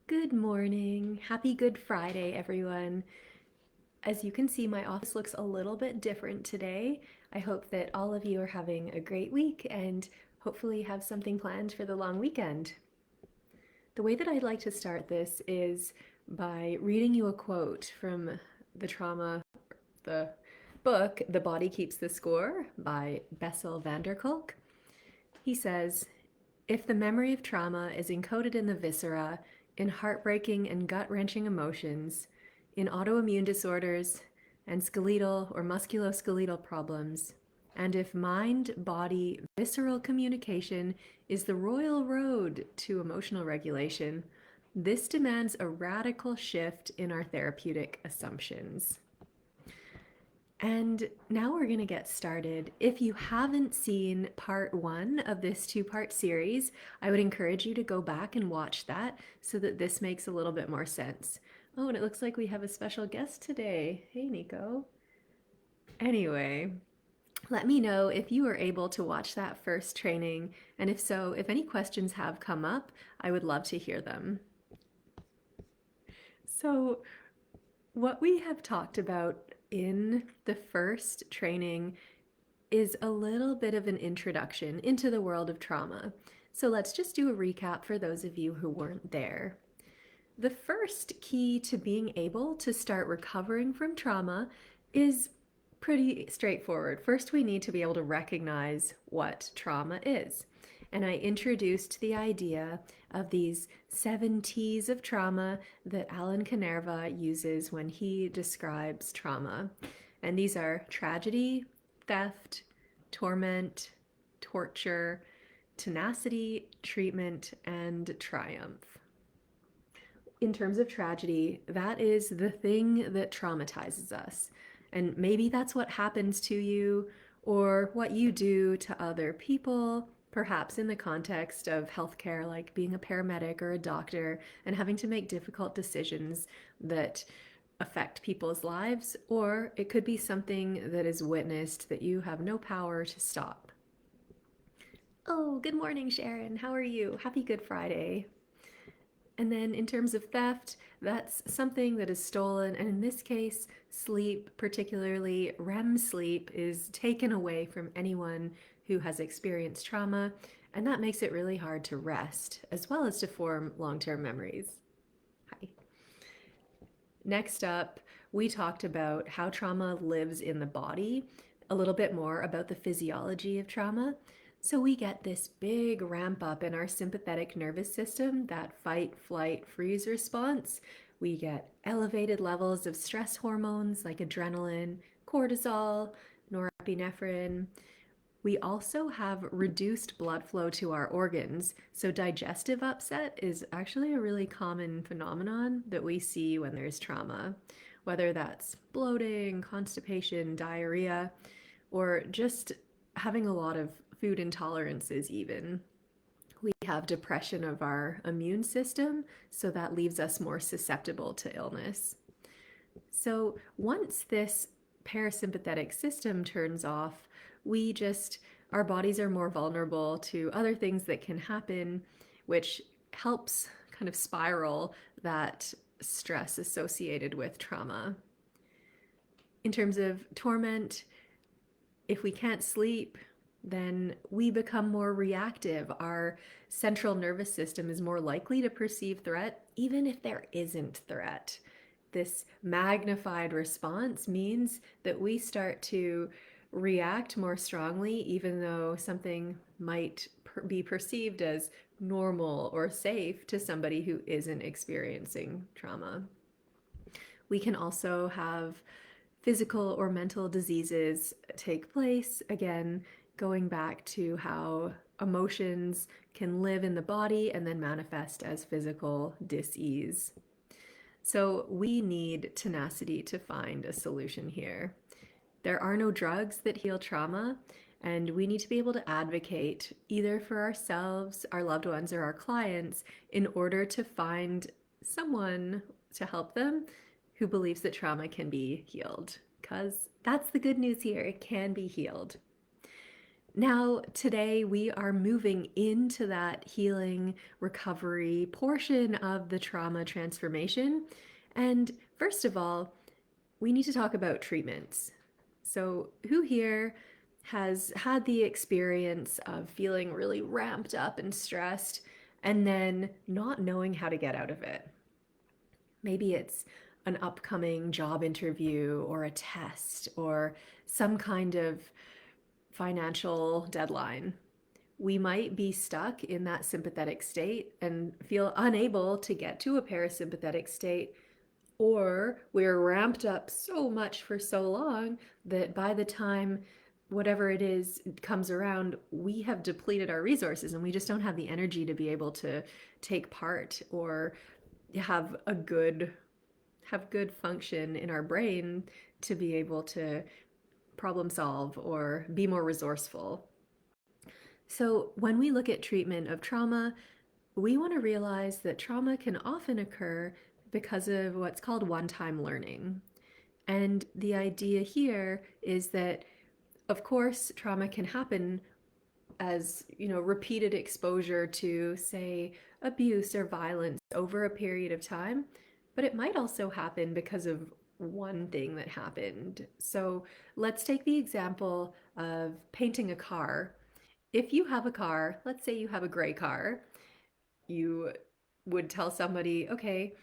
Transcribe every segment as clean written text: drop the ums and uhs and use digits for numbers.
Good morning. Happy Good Friday, everyone. As you can see, my office looks a little bit different today. I hope that all of you are having a great week and hopefully have something planned for the long weekend. The way that I'd like to start this is by reading you a quote from the book, The Body Keeps the Score by Bessel van der Kolk. He says, if the memory of trauma is encoded in the viscera, in heartbreaking and gut-wrenching emotions, in autoimmune disorders, and skeletal or musculoskeletal problems, and if mind-body visceral communication is the royal road to emotional regulation, this demands a radical shift in our therapeutic assumptions. And now we're going to get started. If you haven't seen part one of this two-part series, I would encourage you to go back and watch that so that this makes a little bit more sense. Oh, and it looks like we have a special guest today. Hey, Nico. Anyway, let me know if you were able to watch that first training, and if so, if any questions have come up, I would love to hear them. So, what we have talked about in the first training is a little bit of an introduction into the world of trauma. So let's just do a recap for those of you who weren't there. The first key to being able to start recovering from trauma is pretty straightforward. First, we need to be able to recognize what trauma is. And I introduced the idea of these 7 T's of trauma that Alan Canerva uses when he describes trauma. And these are tragedy, theft, torment, torture, tenacity, treatment, and triumph. In terms of tragedy, that is the thing that traumatizes us. And maybe that's what happens to you or what you do to other people, perhaps in the context of healthcare, like being a paramedic or a doctor and having to make difficult decisions that affect people's lives, or it could be something that is witnessed that you have no power to stop. Oh, good morning, Sharon. How are you? Happy Good Friday. And then in terms of theft, that's something that is stolen. And in this case, sleep, particularly REM sleep, is taken away from anyone who has experienced trauma. And that makes it really hard to rest, as well as to form long-term memories. Hi. Next up, we talked about how trauma lives in the body, a little bit more about the physiology of trauma. So we get this big ramp up in our sympathetic nervous system, that fight, flight, freeze response. We get elevated levels of stress hormones like adrenaline, cortisol, norepinephrine. We also have reduced blood flow to our organs. So digestive upset is actually a really common phenomenon that we see when there's trauma, whether that's bloating, constipation, diarrhea, or just having a lot of food intolerances even. We have depression of our immune system, so that leaves us more susceptible to illness. So once this parasympathetic system turns off, our bodies are more vulnerable to other things that can happen, which helps kind of spiral that stress associated with trauma. In terms of torment, if we can't sleep, then we become more reactive. Our central nervous system is more likely to perceive threat, even if there isn't threat. This magnified response means that we start to react more strongly, even though something might be perceived as normal or safe to somebody who isn't experiencing trauma. We can also have physical or mental diseases take place, again, going back to how emotions can live in the body and then manifest as physical dis-ease. So we need tenacity to find a solution here. There are no drugs that heal trauma, and we need to be able to advocate either for ourselves, our loved ones, or our clients in order to find someone to help them who believes that trauma can be healed, because that's the good news here. It can be healed. Now, today we are moving into that healing recovery portion of the trauma transformation. And first of all, we need to talk about treatments. So, who here has had the experience of feeling really ramped up and stressed and then not knowing how to get out of it? Maybe it's an upcoming job interview or a test or some kind of financial deadline. We might be stuck in that sympathetic state and feel unable to get to a parasympathetic state, or we're ramped up so much for so long that by the time whatever it is comes around, we have depleted our resources and we just don't have the energy to be able to take part or have a good function in our brain to be able to problem solve or be more resourceful. So, when we look at treatment of trauma, we want to realize that trauma can often occur because of what's called one time learning. And the idea here is that, of course, trauma can happen as, repeated exposure to, say, abuse or violence over a period of time, but it might also happen because of one thing that happened. So let's take the example of painting a car. If you have a car, let's say you have a gray car, you would tell somebody, okay,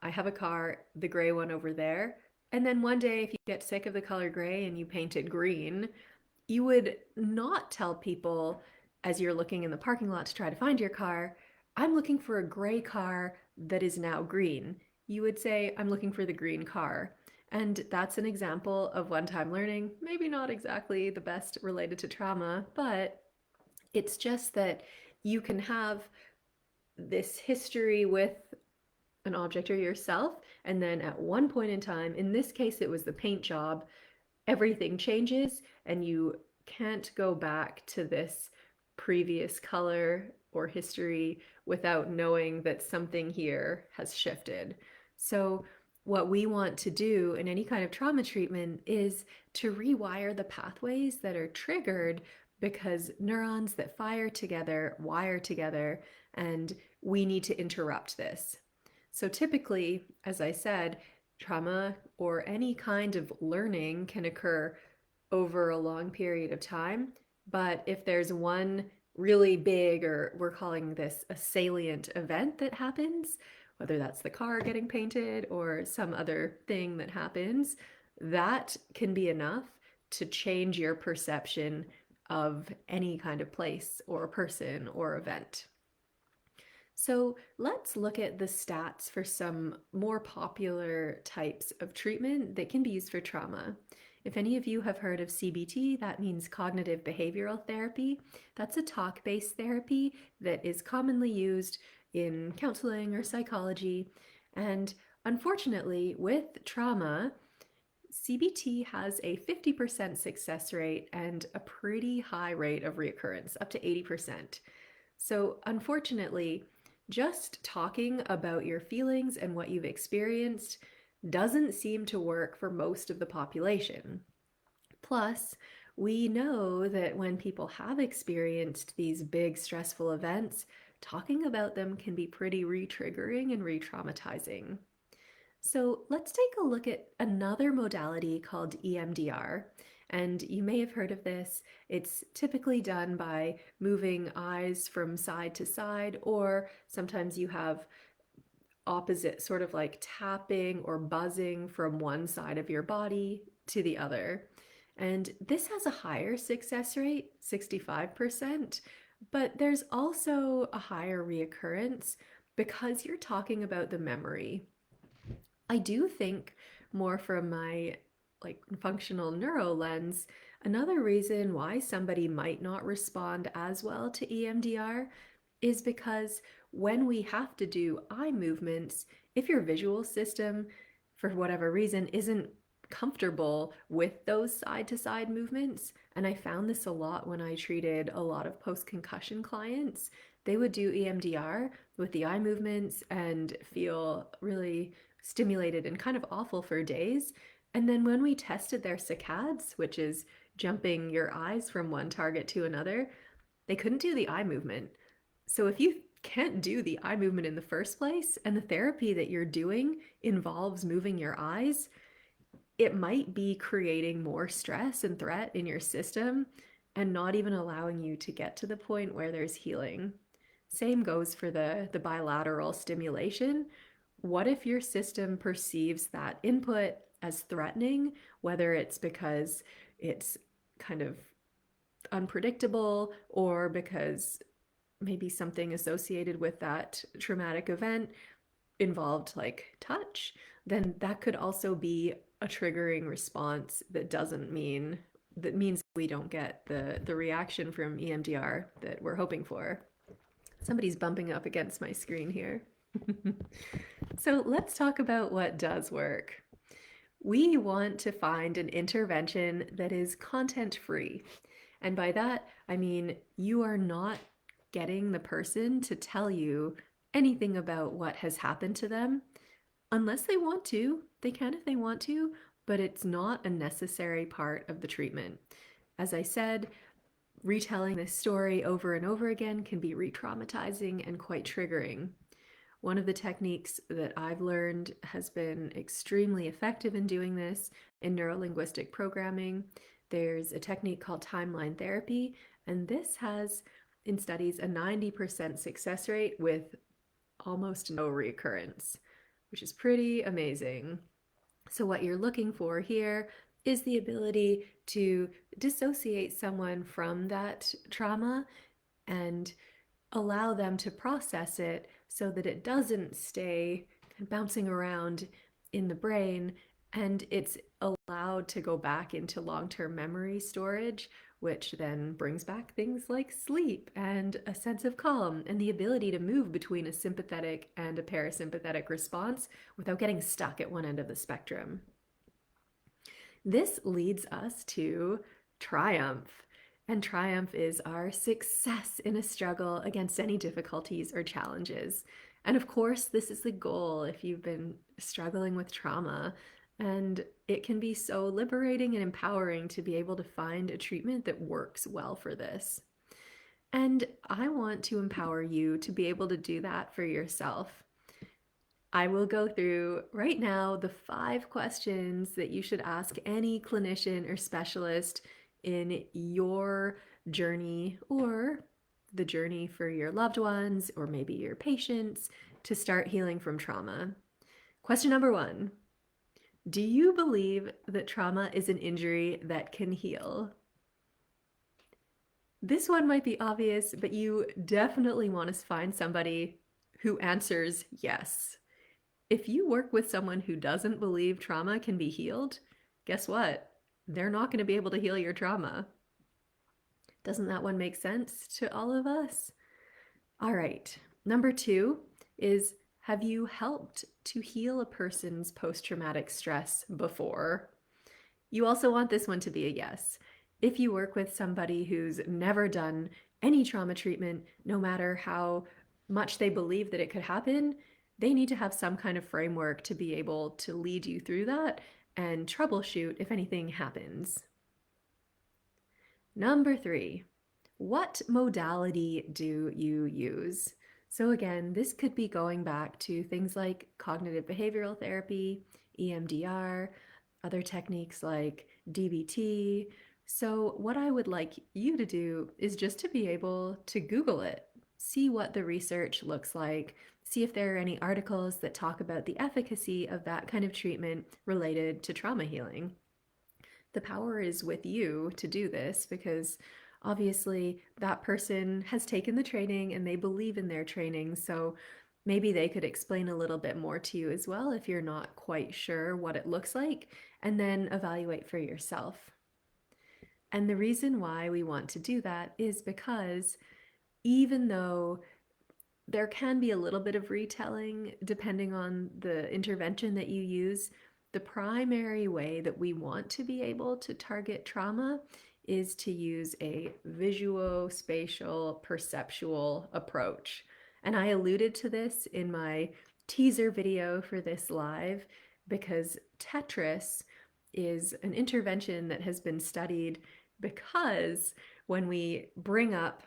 I have a car, the gray one over there. And then one day, if you get sick of the color gray and you paint it green, you would not tell people as you're looking in the parking lot to try to find your car, I'm looking for a gray car that is now green. You would say, I'm looking for the green car. And that's an example of one time learning, maybe not exactly the best related to trauma, but it's just that you can have this history with an object or yourself, and then at one point in time, in this case, it was the paint job, everything changes and you can't go back to this previous color or history without knowing that something here has shifted. So, what we want to do in any kind of trauma treatment is to rewire the pathways that are triggered because neurons that fire together wire together, and we need to interrupt this. So, typically, as I said, trauma or any kind of learning can occur over a long period of time. But if there's one really big, or we're calling this a salient event that happens, whether that's the car getting painted or some other thing that happens, that can be enough to change your perception of any kind of place or person or event. So let's look at the stats for some more popular types of treatment that can be used for trauma. If any of you have heard of CBT, that means cognitive behavioral therapy. That's a talk-based therapy that is commonly used in counseling or psychology. And unfortunately, with trauma, CBT has a 50% success rate and a pretty high rate of reoccurrence, up to 80%. So, unfortunately, just talking about your feelings and what you've experienced doesn't seem to work for most of the population. Plus, we know that when people have experienced these big stressful events, talking about them can be pretty re-triggering and re-traumatizing. So let's take a look at another modality called EMDR. And you may have heard of this. It's typically done by moving eyes from side to side, or sometimes you have opposite, sort of like tapping or buzzing from one side of your body to the other. And this has a higher success rate, 65%, but there's also a higher reoccurrence because you're talking about the memory. I do think, more from my functional neuro lens, another reason why somebody might not respond as well to EMDR is because when we have to do eye movements, if your visual system, for whatever reason, isn't comfortable with those side to side movements, and I found this a lot when I treated a lot of post concussion clients, they would do EMDR with the eye movements and feel really stimulated and kind of awful for days. And then when we tested their saccades, which is jumping your eyes from one target to another, they couldn't do the eye movement. So if you can't do the eye movement in the first place, and the therapy that you're doing involves moving your eyes, it might be creating more stress and threat in your system and not even allowing you to get to the point where there's healing. Same goes for the bilateral stimulation. What if your system perceives that input as threatening, whether it's because it's kind of unpredictable or because maybe something associated with that traumatic event involved like touch, then that could also be a triggering response that means we don't get the reaction from EMDR that we're hoping for. Somebody's bumping up against my screen here. So let's talk about what does work. We want to find an intervention that is content free. And by that, I mean you are not getting the person to tell you anything about what has happened to them. Unless they want to, they can if they want to, but it's not a necessary part of the treatment. As I said, retelling this story over and over again can be re-traumatizing and quite triggering. One of the techniques that I've learned has been extremely effective in doing this in neurolinguistic programming. There's a technique called timeline therapy, and this has, in studies, a 90% success rate with almost no recurrence, which is pretty amazing. So what you're looking for here is the ability to dissociate someone from that trauma and allow them to process it so that it doesn't stay bouncing around in the brain, and it's allowed to go back into long-term memory storage, which then brings back things like sleep and a sense of calm and the ability to move between a sympathetic and a parasympathetic response without getting stuck at one end of the spectrum. This leads us to triumph. And triumph is our success in a struggle against any difficulties or challenges. And of course, this is the goal if you've been struggling with trauma. And it can be so liberating and empowering to be able to find a treatment that works well for this. And I want to empower you to be able to do that for yourself. I will go through right now the 5 questions that you should ask any clinician or specialist in your journey or the journey for your loved ones or maybe your patients to start healing from trauma. Question number 1. Do you believe that trauma is an injury that can heal? This one might be obvious, but you definitely want to find somebody who answers yes. If you work with someone who doesn't believe trauma can be healed, guess what? They're not going to be able to heal your trauma. Doesn't that one make sense to all of us? All right. Number 2 is, have you helped to heal a person's post-traumatic stress before? You also want this one to be a yes. If you work with somebody who's never done any trauma treatment, no matter how much they believe that it could happen, they need to have some kind of framework to be able to lead you through that and troubleshoot if anything happens. Number 3, what modality do you use? So again, this could be going back to things like cognitive behavioral therapy, EMDR, other techniques like DBT. So what I would like you to do is just to be able to Google it, see what the research looks like, see if there are any articles that talk about the efficacy of that kind of treatment related to trauma healing. The power is with you to do this because obviously that person has taken the training and they believe in their training. So maybe they could explain a little bit more to you as well if you're not quite sure what it looks like, and then evaluate for yourself. And the reason why we want to do that is because even though there can be a little bit of retelling depending on the intervention that you use, the primary way that we want to be able to target trauma is to use a visuospatial perceptual approach. And I alluded to this in my teaser video for this live because Tetris is an intervention that has been studied because when we bring up,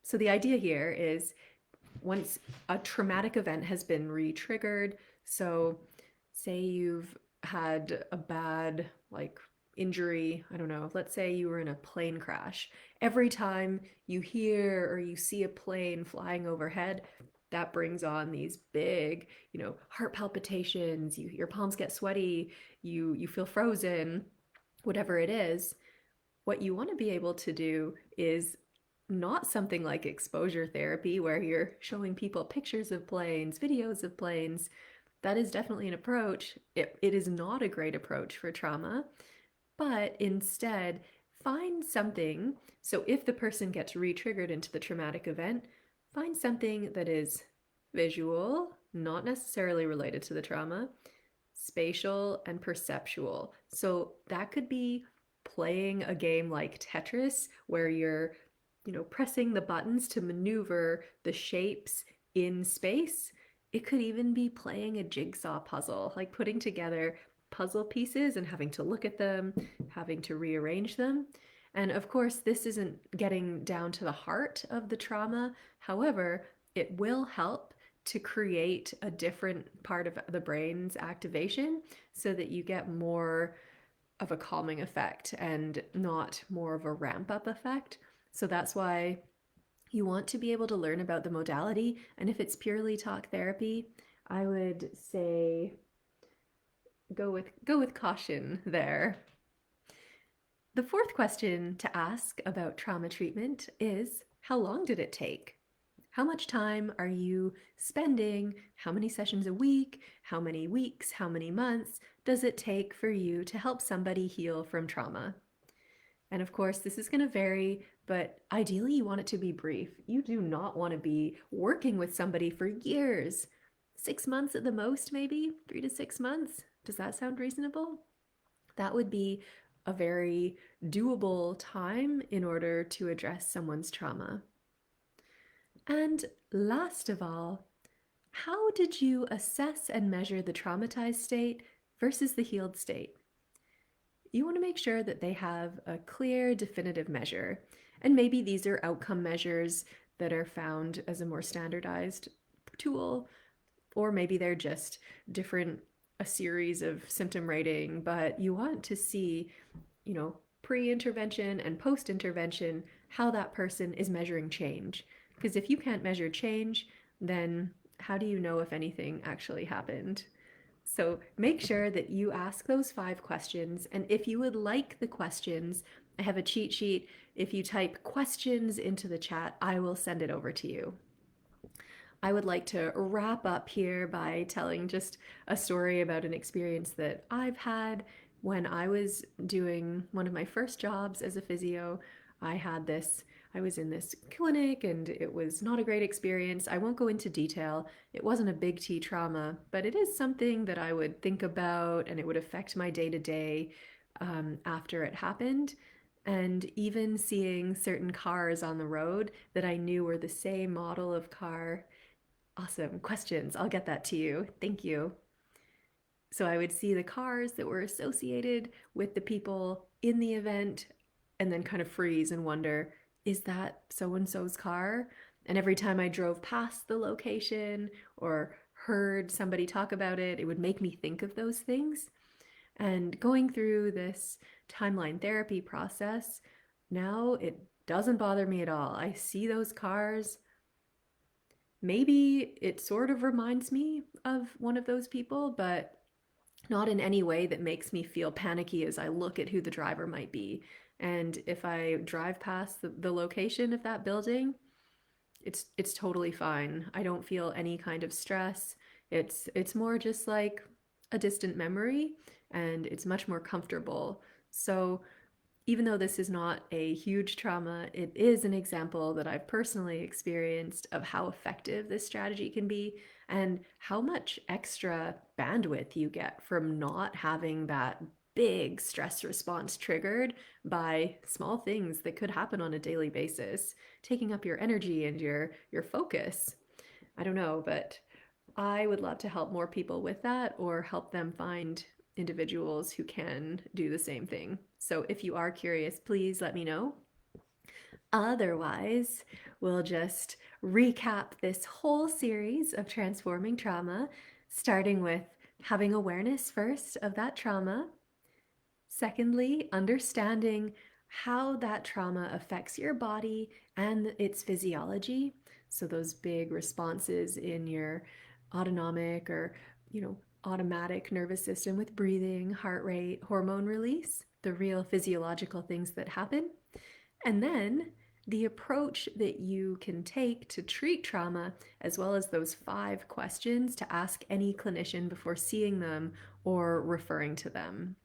so the idea here is once a traumatic event has been re-triggered, so say you've had a bad like injury, I don't know, let's say you were in a plane crash. Every time you hear or you see a plane flying overhead, that brings on these big, heart palpitations, your palms get sweaty, you feel frozen, whatever it is. What you want to be able to do is not something like exposure therapy where you're showing people pictures of planes, videos of planes. That is definitely an approach. It is not a great approach for trauma, but instead find something. So if the person gets re-triggered into the traumatic event, find something that is visual, not necessarily related to the trauma, spatial, and perceptual. So that could be playing a game like Tetris where you're, pressing the buttons to maneuver the shapes in space. It could even be playing a jigsaw puzzle, like putting together puzzle pieces and having to look at them, having to rearrange them. And of course, this isn't getting down to the heart of the trauma. However, it will help to create a different part of the brain's activation so that you get more of a calming effect and not more of a ramp up effect. So that's why you want to be able to learn about the modality. And if it's purely talk therapy, I would say go with caution there. The fourth question to ask about trauma treatment is, how long did it take? How much time are you spending? How many sessions a week? How many weeks? How many months does it take for you to help somebody heal from trauma? And of course, this is going to vary, but ideally you want it to be brief. You do not want to be working with somebody for years. 6 months at the most, maybe 3 to 6 months. Does that sound reasonable? That would be a very doable time in order to address someone's trauma. And last of all, how did you assess and measure the traumatized state versus the healed state? You want to make sure that they have a clear, definitive measure. And maybe these are outcome measures that are found as a more standardized tool, or maybe they're just a series of symptom rating, but you want to see, pre-intervention and post-intervention, how that person is measuring change. Because if you can't measure change, then how do you know if anything actually happened? So make sure that you ask those 5 questions. And if you would like the questions, I have a cheat sheet. If you type questions into the chat, I will send it over to you. I would like to wrap up here by telling just a story about an experience that I've had when I was doing one of my first jobs as a physio. I was in this clinic and it was not a great experience. I won't go into detail. It wasn't a big T trauma, but it is something that I would think about and it would affect my day to day after it happened. And even seeing certain cars on the road that I knew were the same model of car. Awesome questions. I'll get that to you. Thank you. So I would see the cars that were associated with the people in the event and then kind of freeze and wonder, is that so-and-so's car? And every time I drove past the location or heard somebody talk about it, it would make me think of those things. And going through this timeline therapy process, now it doesn't bother me at all. I see those cars. Maybe it sort of reminds me of one of those people, but not in any way that makes me feel panicky as I look at who the driver might be. And if I drive past the location of that building, it's totally fine. I don't feel any kind of stress. It's more just like a distant memory, and it's much more comfortable. So even though this is not a huge trauma, it is an example that I've personally experienced of how effective this strategy can be and how much extra bandwidth you get from not having that big stress response triggered by small things that could happen on a daily basis, taking up your energy and your focus. I don't know, but I would love to help more people with that or help them find individuals who can do the same thing. So if you are curious, please let me know. Otherwise, we'll just recap this whole series of transforming trauma, starting with having awareness first of that trauma. Secondly, understanding how that trauma affects your body and its physiology. So those big responses in your autonomic or, automatic nervous system with breathing, heart rate, hormone release, the real physiological things that happen. And then the approach that you can take to treat trauma, as well as those 5 questions to ask any clinician before seeing them or referring to them.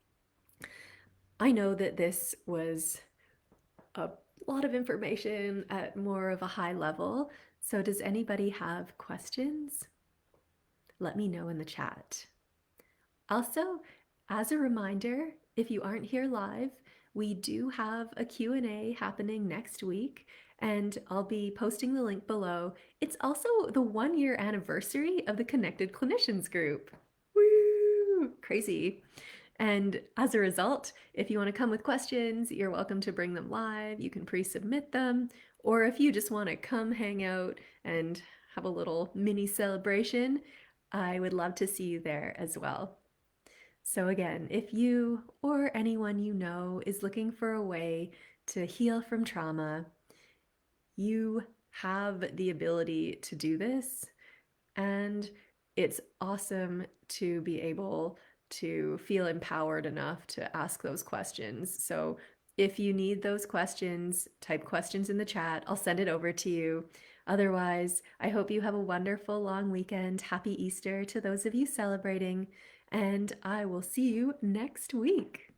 I know that this was a lot of information at more of a high level. So, does anybody have questions? Let me know in the chat. Also, as a reminder, if you aren't here live, we do have a Q&A happening next week, and I'll be posting the link below. It's also the 1-year anniversary of the Connected Clinicians group. Woo! Crazy. And as a result, if you want to come with questions, you're welcome to bring them live. You can pre-submit them. Or if you just want to come hang out and have a little mini celebration, I would love to see you there as well. So again, if you or anyone you know is looking for a way to heal from trauma, you have the ability to do this, and it's awesome to be able to feel empowered enough to ask those questions. So if you need those questions, type questions in the chat. I'll send it over to you. Otherwise, I hope you have a wonderful long weekend. Happy Easter to those of you celebrating, and I will see you next week.